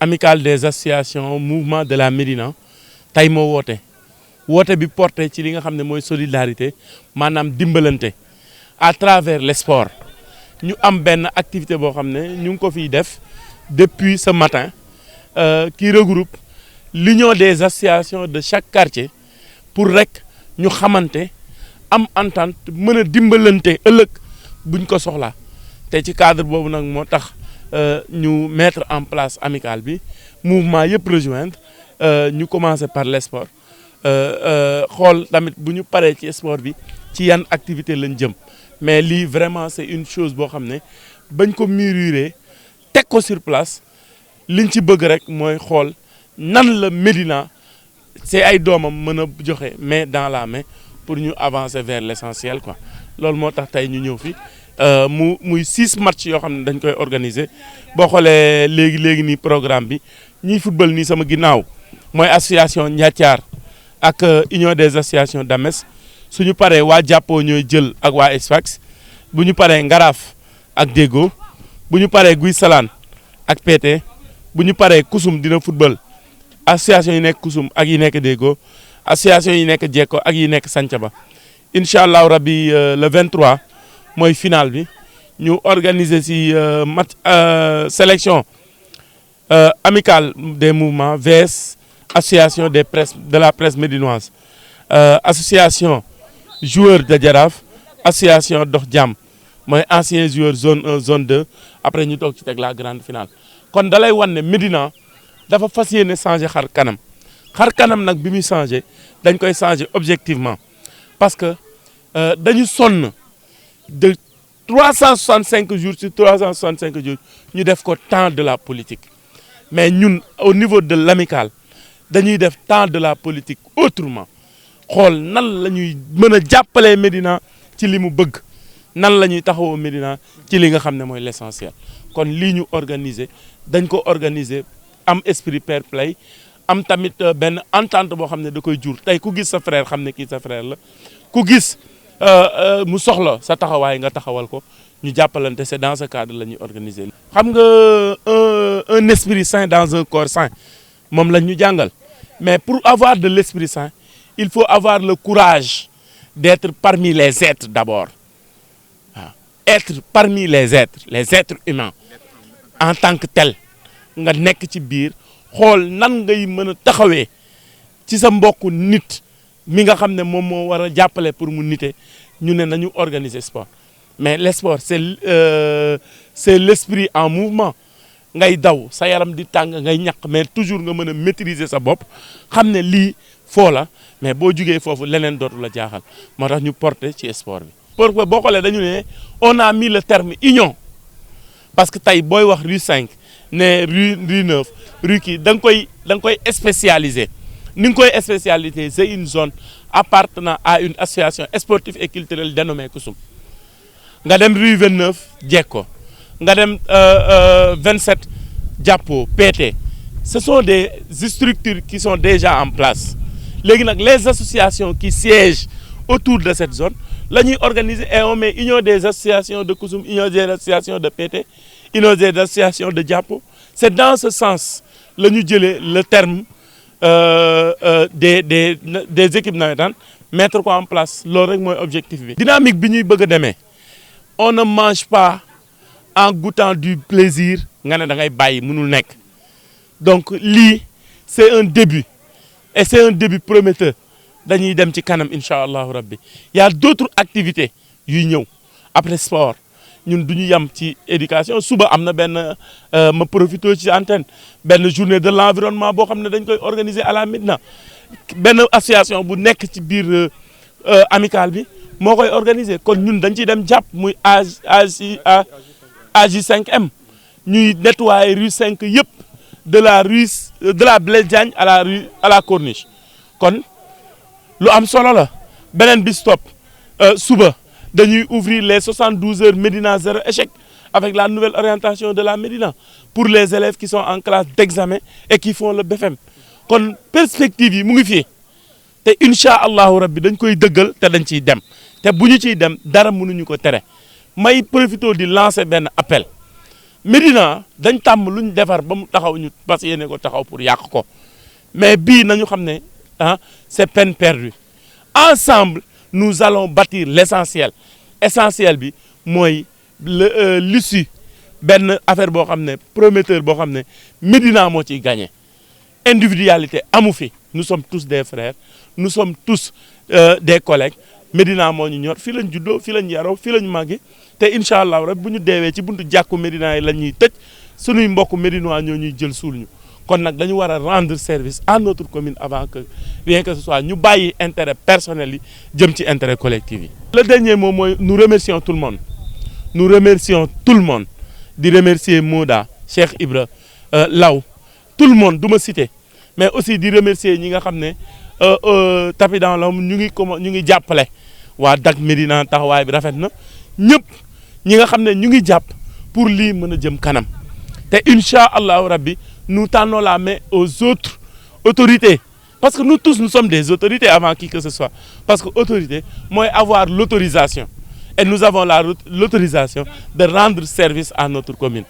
amicale des associations mouvement de la Médina tey moo woote bi porté ci li nga xam ne mooy solidarité maanaam dimbalante à travers le sport ñu am benn activité boo xam ne ñu ngi ko fiy def depuis ce matin qui regroupe l'union des associations de chaque quartier pour rek ñu xamante am entente mën a dimbalante ëllëg buñ ko soxlaa te ci cadre boobu nag moo tax ñu mettre en place amicale bi mouvement yëpp rejoindre ñu commencer par le sport xool tamit bu ñu paree ci sport bi ci yan activité lañ jëm mais lii vraiment c'est une chose boo xam ne bañ ko mûrir teg ko sur place liñ ci bëgg rek mooy xool nan la Médina c'est ay doomam mën a joxe main dans la main pour ñu avancer vers l'essentiel quoi loolu moo tax tey ñu ñëw fi muy 6 matchs yoo xam ne dañ koy organiser boo xoolee léegi nii programme bi ñiy football nii sama ginnaaw mooy association Ndiathiar ak union des associations d'Ames suñu paree waa jàppoo ñooy jël ak waa Espax bu ñu paree Ngaraaf ak Déggo bu ñu paree Guy Salane ak PT bu ñu paree Kusum dina football association yi nekk Kusum ak yi nekk Déggo association yi nekk Jekko ak yi nekk Santhiaba incha allahu rabbi le 23 mooy final bi ñu organiser ci match sélection amicale des mouvements VS association des presse de la presse médinoise association joueurs de Jaraaf association Dox Jàmm mooy anciens joueurs zone 1 zone 2 après ñu toog ci teg la grande finale kon dalay wan ne Médina dafa fas yéene changer xar kanam nag bi muy changer dañ koy changer objectivement parce que dañu sonn de 365 jours sur 365 jours ñu def ko temps de la politique mais ñun au niveau de l'amicale dañuy def temps de la politique autrement xool nan la ñuy mën a jàppalee Médina ci li mu bëgg nan la ñuy taxawoo Médina ci li nga xam ne mooy l'essentiel kon lii ñu organiser dañ ko organiser am esprit fair play am tamit benn entente boo xam ne da koy jur tey ku gis sa frère xam ne kii sa frère la ku gis mu soxla sa taxawaay nga taxawal ko ñu jàppalante c'est dans ce cadre la ñuy organiser. xam nga un esprit sain dans un corps sain moom la ñu jàngal mais pour avoir de l'esprit sain il faut avoir le courage d'être parmi les êtres d'abord waaw être parmi les êtres humains en tant que tel nga nekk ci biir xool nan ngay mën a taxawee ci sa mbokku nit mi nga xam ne moom moo war a jàppale pour mu nite ñu ne nañu organiser sport mais le sport c'est l'esprit en mouvement ngay daw sa yaram di tàng ngay ñaq mais toujours nga mën a maîtriser sa bopp xam ne lii foo la mais boo jugee foofu leneen dootu la jaaxal moo tax ñu porter ci sport bi. pour que boo xoolee dañu ne on a mis le terme union parce que tey booy wax rue 5 ne rue 9 rue kii da nga koy spécialiser ni nga koy spécialiser c'est une zone appartenant à une association sportive et culturelle dénommée Kusum nga dem rue 29 Jekko nga dem 27 Jàppo PT ce sont des structures qui sont déjà en place léegi nag les associations qui siègent autour de cette zone la ñuy organiser et on met union des associations de Kusum union des associations de PT union des associations de Jàppo c'est dans ce sens la ñu jëlee le terme des équipes navétanes mettre ko en place loolu rek mooy objectif bi. dynamique bi ñuy bëgg a demee on ne mange pas en goûtant du plaisir nga ne da ngay bàyyi mënul nekk donc lii c'est un début et c'est un début prometteur dañuy dem ci kanam incha allahu rabbi y a d'autres activités yuy ñëw après sport ñun du ñu yem ci éducation suba am na benn ma profité ci antenne benn journée de l'environnement boo xam ne dañ koy organiser à la Médina benn association bu nekk ci biir amicale bi moo koy organiser kon ñun dañ ciy dem jàpp muy AJ5M ñuy nettoyer rue 5 yëpp de la Blaise Diagne à la Corniche kon lu am solo la beneen bi stop suba dañuy ouvrir les 72 heures Médina zéro échec avec la nouvelle orientation de la Médina pour les élèves qui sont en classe d'examen et qui font le BFM kon perspective yi mu ngi fii te incha allahu rabbi dañ koy dëggal te dañ ciy dem te bu ñu ciy dem dara mënuñu ko tere may profité di lancer benn appel Médina dañ tàmm luñ defar ba mu taxaw ñu parce que yéene ko taxaw pour yàq ko mais bii nañu xam ne c'est peine perdue. Ensemble nous allons bâtir l'essentiel essentiel bi mooy l'issue benn affaire boo xam ne prometteur boo xam ne Médina moo ciy gagné. Individualité amu fi nous sommes tous des frères nous sommes tous des collègues Médina moo ñu ñor fii lañ juddoo fii lañ yaroo fii lañ màggee te incha allah rek bu ñu deewee ci buntu jàkku Médina yi la ñuy tëj suñuy mbokk Médinois ñoo ñuy jël suul ñu kon nag dañu war a rendre service à notre commune avant que rien que ce soit ñu bàyyi intérêt personnel yi jëm ci intérêt collectif yi. Le dernier mot mooy nous remercions tout le monde nous remercions tout le monde di remercier Moda Cheikh Ibra Law tout le monde du ma citer mais aussi di remercier ñi nga xam ne tapis dans l'ombre ñu ngi jàppale waa Dak Médina taxawaay bi rafet na ñëpp ñi nga xam ne ñu ngi jàpp pour lii mën a jëm kanam te incha allahu rabbi nous tendons la main aux autres autorités parce que nous tous nous sommes des autorités avant qui que ce soit parce que autorité mooy avoir l'autorisation et nous avons l'autorisation de rendre service à notre commune.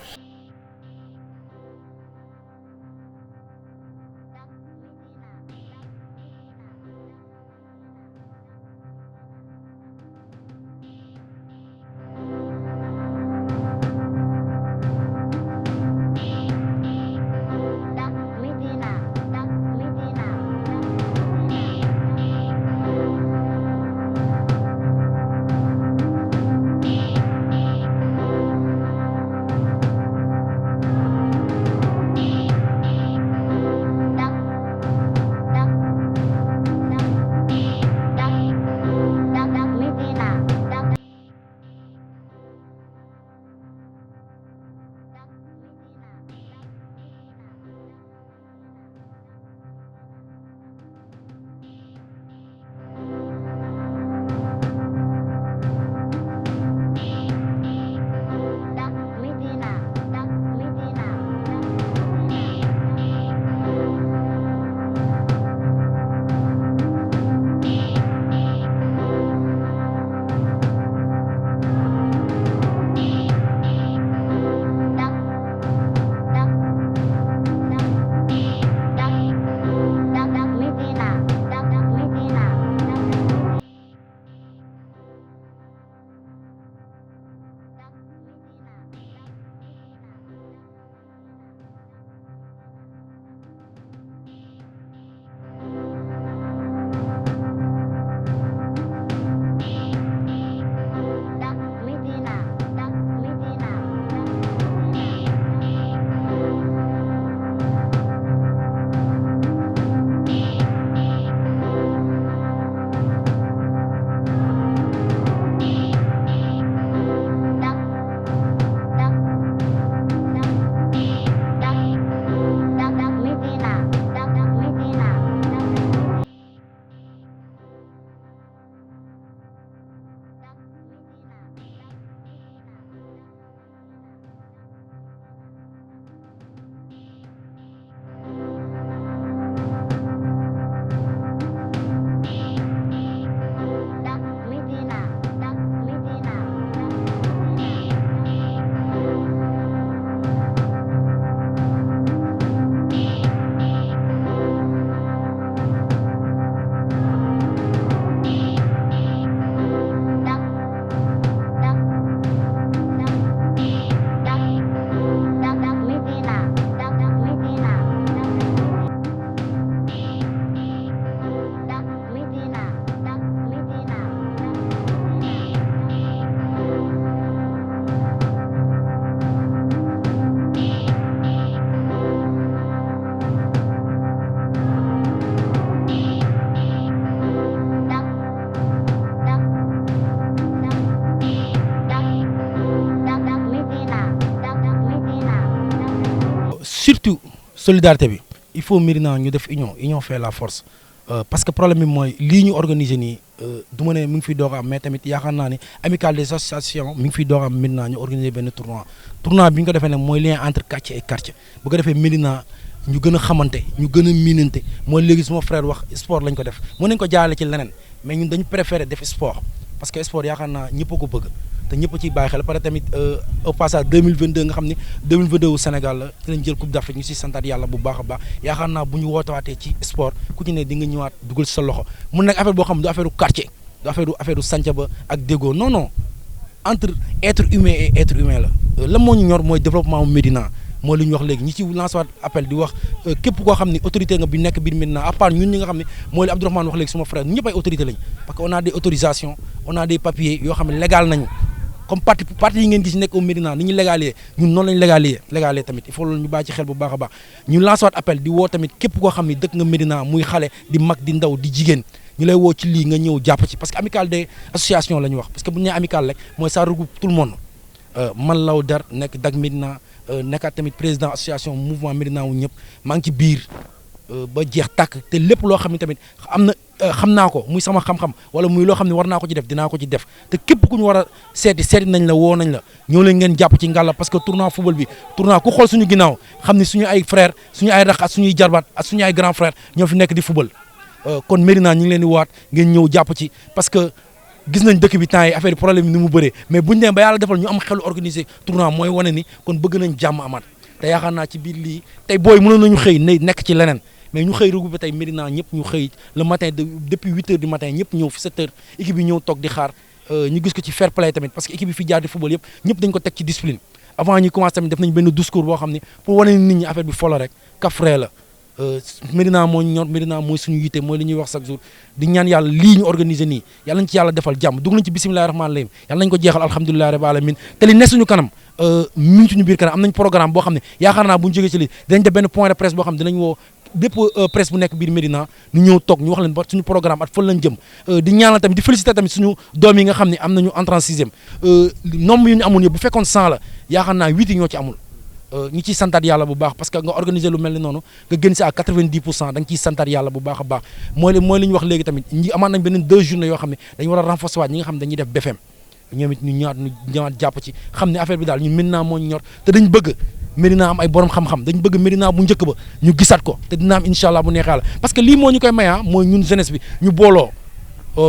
surtout solidarité bi il faut Médina ñu def union fait la force parce que problème bi mooy lii ñu organiser nii du ma ne mi ngi fiy doog a am mais tamit yaakaar naa ni amicale des associations mi ngi fiy doog a am Médina ñu organiser benn tournoi bi ñu ko defee nag mooy lien entre quartier et quartier bu ko defee Médina ñu gën a xamante ñu gën a miinante mooy léegi suma frère wax sport lañ ko def mën nañ ko jaarale ci leneen mais ñun dañu préférer def sport parce que sport yaakaar naa ñëpp a ko bëgg te ñëpp ciy bàyyi xel pare tamit au passage 2022 nga xam ne 2022 wu Sénégal la ci lañ jël coupe d'Afrique ñu si santaat yàlla bu baax a baax yaakaar naa bu ñu wootewaatee ci sport ku ci ne di nga ñëwaat dugal sa loxo mun nag affaire boo xam ne du affaire quartier du affaire sànca ba ak déggoo non non entre être humain et être humain la moo ñu ñor mooy développement Médina mooy li ñu wax léegi ñi ci lancé waat appel di wax képp koo xam ne autorité nga bi nekk biir Médina à part ñun ñi nga xam ne mooy li Abdourahmane wax léegi suma frère ñëpp ay autorité lañ parce que on a des autorisations on a des papiers yoo xam ne légal nañu comme parti yi ngeen gis nekk au Médina ni ñu légalee ñun noonu lañu légalee tamit il faut loolu ñu bàyyi ci xel bu baax a baax ñu lancé waat appel di woo tamit képp koo xam ne dëkk nga Médina muy xale di mag di ndaw di jigéen ñu lay woo ci lii nga ñëw jàpp ci parce que amicale des associations la ñu wax parce que bu ñu nee amicale rek mooy ça regroupe tout le monde man Law Der nekk Dak Médina nekkaat tamit président association mouvement Médina wu ñëpp maa ngi ci biir ba jeex tàkk te lépp loo xam ne tamit xam naa ko muy sama xam-xam wala muy loo xam ne war naa ko ci def dinaa ko ci def te képp ku ñu war a seeti nañ la woo nañ la ñëw leen ngeen jàpp ci ngàlla parce que tournoi football bi tournoi ku xool suñu ginnaaw xam ne suñu ay frère suñu ay rax ak suñuy jarbaat ak suñu ay grand frère ñoo fi nekk di football kon Médina ñu ngi leen di waat ngeen ñëw jàpp ci parce que gis nañ dëkk bi temps yi affaire problème ni mu bëree mais buñu demee ba yàlla defal ñu am xelu organiser tournoi mooy wane ni kon bëgg nañ jàmm amaat te yaakaar naa ci biir lii tey booy mënoon nañu xëy nekk ci leneen mais ñu xëy regroupé tey Médina ñëpp ñu xëy le matin depuis 8 heures du matin ñëpp ñëw fi 7 heures équipe yi ñëw toog di xaar ñu gis ko ci fair play tamit parce que équipe yi fi jaar di football yëpp ñëpp dañ ko teg ci discipline avant ñuy commencé tamit def nañ benn discours boo xam ne pour wane nit ñi affaire bi folo rek kafree la Médina moo ñor Médina mooy suñu yitte mooy li ñuy wax chaque jour di ñaan yàlla lii ñu organiser nii yàlla nañ ci yàlla defal jàmm dugg nañ ci bisimilahi rahmaani rahim yàlla nañ ko jeexal alhamdulilahi rabbil alamin te li ne suñu kanam mi ngi suñu biir kanam am nañ programme boo xam ne yaakaar naa bu ñu jógee ci lii dinañ def benn point de presse boo xam ne dinañ woo bépp presse bu nekk biir Médina ñu ñëw toog ñu wax leen ba suñu programme at fan lañ jëm di ñaanal tamit di féliciter tamit suñu doom yi nga xam ne am nañu entrée en sixième nombre yu ñu amoon yëpp bu fekkoon 100 la yaakaar naa 8 yi ñoo ci amul ñu ciy santaat yàlla bu baax parce que nga organiser lu mel ni noonu nga gën si à 90% da nga ciy santaat yàlla bu baax a baax mooy li ñu wax léegi tamit ñi amaat nañ beneen 2 journées yoo xam ne dañu war a renforcer waat ñi nga xam ne dañuy def BFM ñoom it ñu ñëwaat jàpp ci xam ne affaire bi daal ñun Médina moo ñu ñor te dañ bëgg Médina am ay borom xam-xam dañ bëgg Médina bu njëkk ba ñu gisaat ko te dina am incha allah bu neexee la parce que lii moo ñu koy maya mooy ñun jeunesse bi ñu booloo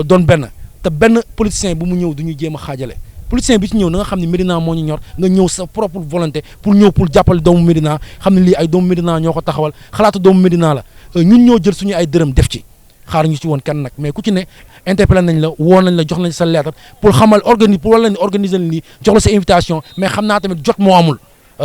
doon benn te benn politicien bu mu ñëw du ñu jéem a xaajale politicien bi ci ñëw na nga xam ne Médina moo ñu ñor nga ñëw sa propre volonté pour ñëw pour jàppale doomu Médina xam ne lii ay doomu Médina ñoo ko taxawal xalaatu doomu Médina la ñun ñoo jël suñu ay dërëm def ci xaar ñu ci woon kenn nag mais ku ci ne interpellé nañ la woo nañ la jox nañ sa lettre pour xamal pour wala ni organiser leen lii jox la sa invitation mais xam naa tamit jot moo amul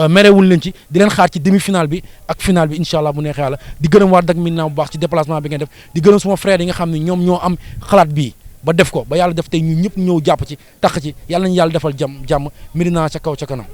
merewul leen ci di leen xaar ci demi finale bi ak finale bi incha allah bu neexee yàlla di gërëm waa Dak Médina bu baax ci déplacement bi ngeen def di gërëm suma frère yi nga xam ne ñoom ñoo am xalaat bii ba def ko ba yàlla def tey ñun ñëpp ñëw jàpp ci tax ci yàlla nañu yàlla defal jàmm Médina ca kaw ca kanam